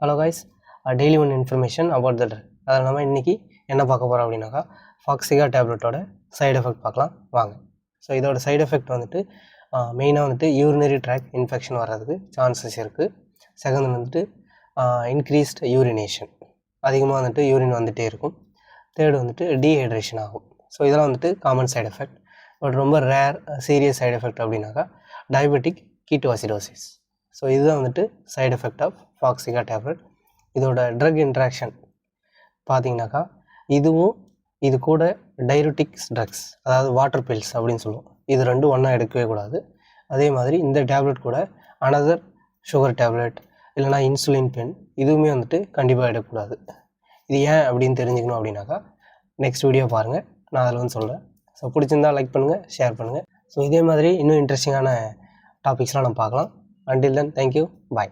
Hello guys, daily one information about the truck. அதில் நம்ம இன்றைக்கி என்ன பார்க்க போகிறோம் அப்படின்னாக்கா, ஃபாக்ஸிகா டேப்லெட்டோட சைடு எஃபெக்ட் பார்க்கலாம் வாங்க. ஸோ இதோட சைடு எஃபெக்ட் வந்துட்டு மெயினாக வந்துட்டு யூரினரி ட்ராக் இன்ஃபெக்ஷன் வர்றதுக்கு சான்சஸ் இருக்குது. செகண்ட் வந்துட்டு இன்க்ரீஸ்ட் யூரினேஷன், அதிகமாக வந்துட்டு யூரின் வந்துகிட்டே இருக்கும். தேர்டு வந்துட்டு டீஹைட்ரேஷன் ஆகும். ஸோ இதெல்லாம் வந்துட்டு காமன் சைடு எஃபெக்ட். பட் ரொம்ப ரேர் சீரியஸ் சைடு எஃபெக்ட் அப்படின்னாக்கா டயபெட்டிக் கீட்டோசிடோசிஸ். ஸோ இதுதான் வந்துட்டு சைடு எஃபெக்ட் ஆஃப் ஃபாக்ஸிகா டேப்லெட். இதோட ட்ரக் இன்ட்ராக்ஷன் பார்த்தீங்கன்னாக்கா இதுவும் இது கூட டையூரிட்டிக்ஸ் ட்ரக்ஸ், அதாவது வாட்டர் பில்ஸ் அப்படின்னு சொல்லுவோம், இது ரெண்டும் ஒன்றா எடுக்கவே கூடாது. அதே மாதிரி இந்த டேப்லெட் கூட அனதர் சுகர் டேப்லெட் இல்லைனா இன்சுலின் பென் இதுவுமே வந்துட்டு கண்டிப்பாக எடுக்கக்கூடாது. இது ஏன் அப்படின்னு தெரிஞ்சுக்கணும் அப்படின்னாக்கா நெக்ஸ்ட் வீடியோ பாருங்கள், நான் அதில் வந்து சொல்கிறேன். ஸோ பிடிச்சிருந்தால் லைக் பண்ணுங்கள், ஷேர் பண்ணுங்கள். ஸோ இதே மாதிரி இன்னும் இன்ட்ரெஸ்டிங்கான டாபிக்ஸ்லாம் நம்ம பார்க்கலாம். Until then, thank you. Bye.